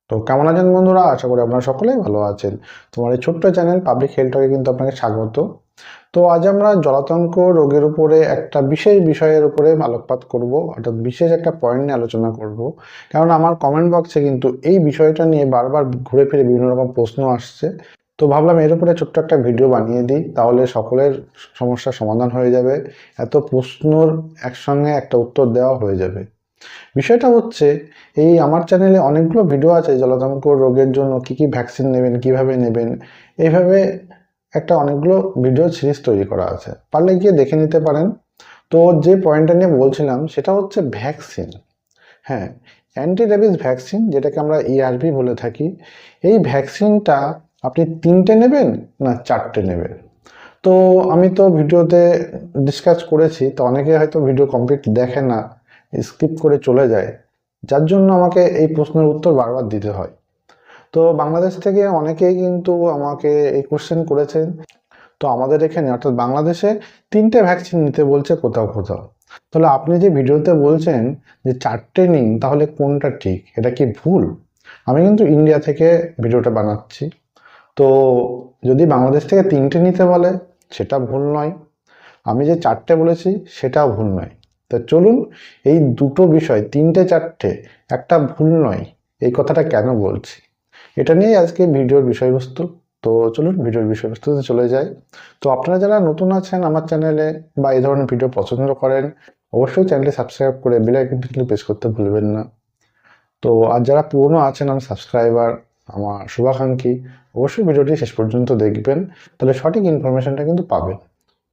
তো কেমন আছেন বন্ধুরা? আশা করি আপনারা সকলেই ভালো আছেন। তোমার এই ছোট্ট চ্যানেল পাবলিক হেলথ টকে কিন্তু আপনাকে স্বাগত। তো আজ আমরা জলাতঙ্ক রোগের উপরে একটা বিশেষ বিষয়ের উপরে আলোকপাত করব, অর্থাৎ বিশেষ একটা পয়েন্ট নিয়ে আলোচনা করব। কারণ আমার কমেন্ট বক্সে কিন্তু এই বিষয়টা নিয়ে বারবার ঘুরে ফিরে বিভিন্ন রকম প্রশ্ন আসছে। তো ভাবলাম এর উপরে ছোট্ট একটা ভিডিও বানিয়ে দিই, তাহলে সকলের সমস্যার সমাধান হয়ে যাবে। এত প্রশ্নর একসঙ্গে একটা উত্তর দেওয়া হয়ে যাবে। বিষয়টা হচ্ছে, এই আমার চ্যানেলে অনেকগুলো ভিডিও আছে জলাতঙ্ক রোগের জন্য কি কি ভ্যাকসিন নেবেন, কিভাবে নেবেন, এইভাবে একটা অনেকগুলো ভিডিও সিরিজ তৈরি করা আছে, পারলে গিয়ে দেখে নিতে পারেন। তো যে পয়েন্টটা নিয়ে বলছিলাম সেটা হচ্ছে ভ্যাকসিন। হ্যাঁ, অ্যান্টি রেবিস ভ্যাকসিন, যেটাকে আমরা ERV বলে থাকি। এই ভ্যাকসিনটা আপনি 3টে নেবেন না 4টে নেবেন? তো আমি তো ভিডিওতে ডিসকাস করেছি, তো অনেকে হয়তো ভিডিও কমপ্লিট দেখে না, স্কিপ করে চলে যায়, যার জন্য আমাকে এই প্রশ্নের উত্তর বারবার দিতে হয়। তো বাংলাদেশ থেকে অনেকেই কিন্তু আমাকে এই কোশ্চেন করেছেন। তো আমাদের এখানে অর্থাৎ বাংলাদেশে 3টে ভ্যাকসিন নিতে বলছে কোথাও কোথাও। তাহলে আপনি যে ভিডিওতে বলছেন যে 4টে নিন, তাহলে কোনটা ঠিক, এটা কি ভুল? আমি কিন্তু ইন্ডিয়া থেকে ভিডিওটা বানাচ্ছি। তো যদি বাংলাদেশ থেকে 3টে নিতে বলে, সেটা ভুল নয়। আমি যে 4টে বলেছি সেটাও ভুল নয়। তা চলুন, এই দুটো বিষয় 3টে 4টে একটা ভুল নয়, এই কথাটা কেন বলছি, এটা নিয়েই আজকে ভিডিওর বিষয়বস্তু। তো চলুন ভিডিওর বিষয়বস্তুতে চলে যাই। তো আপনারা যারা নতুন আছেন আমার চ্যানেলে বা এই ধরনের ভিডিও পছন্দ করেন, অবশ্যই চ্যানেলটি সাবস্ক্রাইব করে বেল আইকনটি কিন্তু প্রেস করতে ভুলবেন না। তো আর যারা পুরনো আছেন আমার সাবস্ক্রাইবার, আমার শুভাকাঙ্ক্ষী, অবশ্যই ভিডিওটি শেষ পর্যন্ত দেখবেন, তাহলে সঠিক ইনফরমেশনটা কিন্তু পাবেন।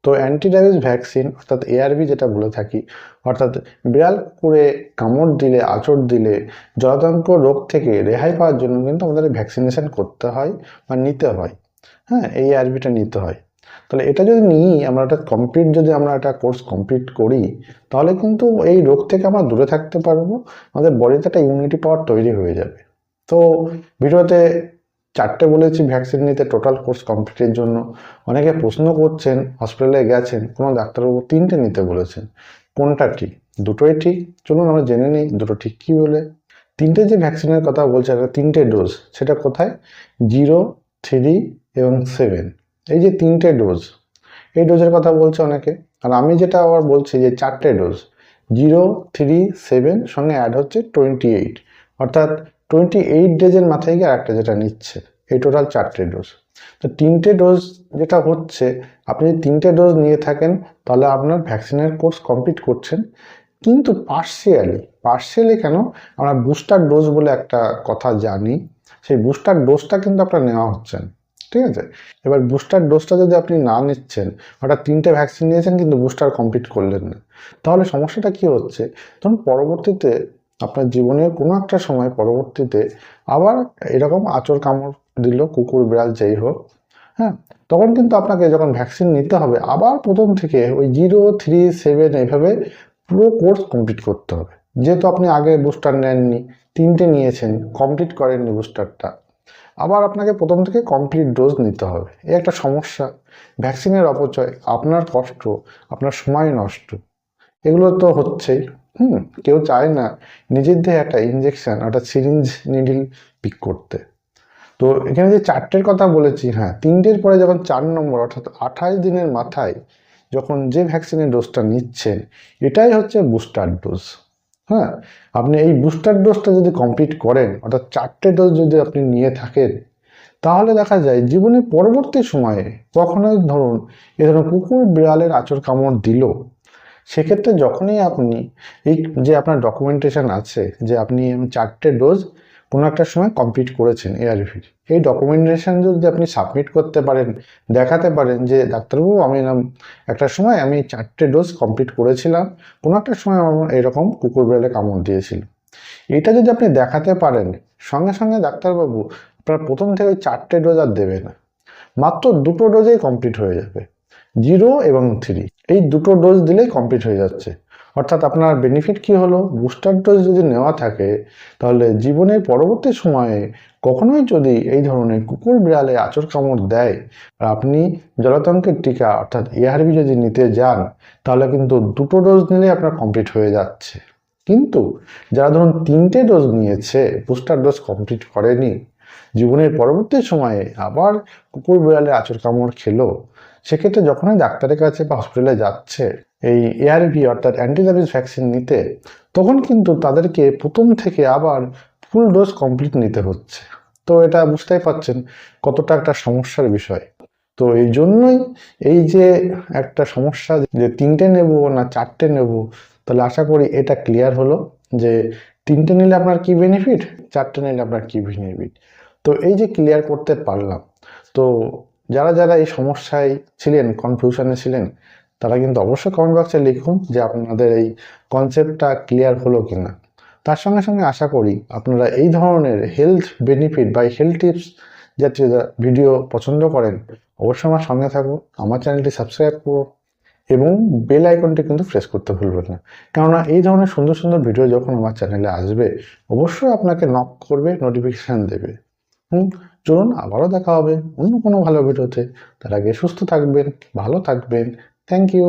তো অ্যান্টি র্যাবিস ভ্যাকসিন অর্থাৎ ARV যেটা বলে থাকি, অর্থাৎ বিড়াল কুকুরে কামড় দিলে, আঁচড় দিলে জলাতঙ্ক রোগ থেকে রেহাই পাওয়ার জন্য কিন্তু আমাদের ভ্যাকসিনেশন করতে হয় বা নিতে হয়। হ্যাঁ, এই ARVটা নিতে হয়। তাহলে এটা যদি নিই আমরা, একটা কমপ্লিট যদি আমরা একটা কোর্স কমপ্লিট করি, তাহলে কিন্তু এই রোগ থেকে আমরা দূরে থাকতে পারবো, আমাদের বডিতে একটা ইমিউনিটি পাওয়ার তৈরি হয়ে যাবে। তো ভিডিওতে 4টে বলেছি ভ্যাকসিন নিতে টোটাল কোর্স কমপ্লিটের জন্য। অনেকে প্রশ্ন করছেন, হসপিটালে গেছেন, কোনো ডাক্তারবাবু 3টে নিতে বলেছেন, কোনটা ঠিক? দুটোই ঠিক। চলুন আমরা জেনে নিই দুটো ঠিক কী বলে। 3টে যে ভ্যাকসিনের কথা বলছে, একটা 3টে ডোজ, সেটা কোথায়? 0, 3 এবং 7, এই যে 3টে ডোজ, এই ডোজের কথা বলছে অনেকে। আর আমি যেটা আবার বলছি যে 4টে ডোজ, 0, 3, 7 সঙ্গে অ্যাড হচ্ছে 28, অর্থাৎ 28 ডেজের মাথায় গিয়ে আরেকটা যেটা নিচ্ছে, এই টোটাল 4টে ডোজ। তো 3টে ডোজ যেটা হচ্ছে, আপনি যদি 3টে ডোজ নিয়ে থাকেন তাহলে আপনার ভ্যাকসিনের কোর্স কমপ্লিট করছেন, কিন্তু পার্শিয়ালি কেন? আমরা বুস্টার ডোজ বলে একটা কথা জানি, সেই বুস্টার ডোজটা কিন্তু আপনার নেওয়া হচ্ছে না। ঠিক আছে, এবার বুস্টার ডোজটা যদি আপনি না নিচ্ছেন, হঠাৎ 3টে ভ্যাকসিন নিয়েছেন কিন্তু বুস্টার কমপ্লিট করলেন না, তাহলে সমস্যাটা কি হচ্ছে? তখন পরবর্তীতে আপনার জীবনের কোনো একটা সময় পরবর্তীতে আবার এরকম আঁচড় কামড় দিল, কুকুর বিড়াল যেই হোক, হ্যাঁ, তখন কিন্তু আপনাকে যখন ভ্যাকসিন নিতে হবে আবার প্রথম থেকে ওই 0, 3, 7 এইভাবে পুরো কোর্স কমপ্লিট করতে হবে। যেহেতু আপনি আগে বুস্টার নেননি, 3টে নিয়েছেন, কমপ্লিট করেননি বুস্টারটা, আবার আপনাকে প্রথম থেকে কমপ্লিট ডোজ নিতে হবে। এই একটা সমস্যা, ভ্যাকসিনের অপচয়, আপনার কষ্ট, আপনার সময় নষ্ট, এগুলো তো হচ্ছেই। কেউ চায় না নিজের দিয়ে একটা ইঞ্জেকশন, একটা সিরিঞ্জ নিডিল পিক করতে। তো এখানে যে 4টের কথা বলেছি, হ্যাঁ, 3টের পরে যখন 4 নম্বর অর্থাৎ 28 দিনের মাথায় যখন যে ভ্যাকসিনের ডোজটা নিচ্ছেন, এটাই হচ্ছে বুস্টার ডোজ। হ্যাঁ, আপনি এই বুস্টার ডোজটা যদি কমপ্লিট করেন, অর্থাৎ 4টে ডোজ যদি আপনি নিয়ে থাকেন, তাহলে দেখা যায় জীবনের পরবর্তী সময়ে কখনো ধরুন এ ধরুন কুকুর বিড়ালের আঁচড় কামড় দিল, সেক্ষেত্রে যখনই আপনি এই যে আপনার ডকুমেন্টেশন আছে যে আপনি 4টে ডোজ কোনো একটা সময় কমপ্লিট করেছেন ARVর, এই ডকুমেন্টেশন যদি আপনি সাবমিট করতে পারেন, দেখাতে পারেন যে ডাক্তারবাবু আমি একটা সময় আমি 4টে ডোজ কমপ্লিট করেছিলাম, কোনো একটা সময় আমার এরকম কুকুর বিড়ালে কামড় দিয়েছিল, এটা যদি আপনি দেখাতে পারেন, সঙ্গে সঙ্গে ডাক্তারবাবু আপনার প্রথম থেকে ওই 4টে ডোজ আর দেবে না, মাত্র 2টো ডোজেই কমপ্লিট হয়ে যাবে। 0 এবং 3 এই 2টো ডোজ দিলেই কমপ্লিট হয়ে যাচ্ছে। অর্থাৎ আপনার বেনিফিট কি হলো? বুস্টার ডোজ যদি নেওয়া থাকে, তাহলে জীবনের পরবর্তী সময়ে কখনোই যদি এই ধরনের কুকুর বিড়ালে আঁচড় কামড় দেয় আর আপনি জলাতঙ্কের টিকা অর্থাৎ ARV যদি নিতে যান, তাহলে কিন্তু 2টো ডোজ নিলেই আপনার কমপ্লিট হয়ে যাচ্ছে। কিন্তু যারা ধরুন 3টে ডোজ নিয়েছে, বুস্টার ডোজ কমপ্লিট করেনি, জীবনের পরবর্তী সময়ে আবার কুকুর বিড়ালের আঁচড় কামড় খেলো, সেক্ষেত্রে যখনই ডাক্তারের কাছে বা হসপিটালে যাচ্ছে এই এআরভি অর্থাৎ অ্যান্টি র্যাবিস ভ্যাকসিন নিতে, তখন কিন্তু তাদেরকে প্রথম থেকে আবার ফুল ডোজ কমপ্লিট নিতে হচ্ছে। তো এটা বুঝতেই পারছেন কতটা একটা সমস্যার বিষয়। তো এই জন্যই এই যে একটা সমস্যা যে 3টে নেব না 4টে নেব, তাহলে আশা করি এটা ক্লিয়ার হলো যে 3টে নিলে আপনার কি বেনিফিট, 4টে নিলে আপনার কি বেনিফিট। তো এই যে ক্লিয়ার করতে পারলাম, তো যারা যারা এই সমস্যায় ছিলেন, কনফিউশনে ছিলেন, তারা কিন্তু অবশ্যই কমেন্ট বক্সে লিখুন যে আপনাদের এই কনসেপ্টটা ক্লিয়ার হলো কিনা। তার সঙ্গে সঙ্গে আশা করি আপনারা এই ধরনের হেলথ বেনিফিট বা হেলথ টিপস জাতীয় ভিডিও পছন্দ করেন, অবশ্যই আমার সঙ্গে থাকুন, আমার চ্যানেলটি সাবস্ক্রাইব করুন এবং বেল আইকনটি কিন্তু প্রেস করতে ভুলবেন না। কেননা এই ধরনের সুন্দর সুন্দর ভিডিও যখন আমার চ্যানেলে আসবে, অবশ্যই আপনাকে নক করবে, নোটিফিকেশান দেবে। চলুন আবারও দেখা হবে অন্য কোনো ভালো ভিডিওতে। তার আগে সুস্থ থাকবেন, ভালো থাকবেন। Thank you.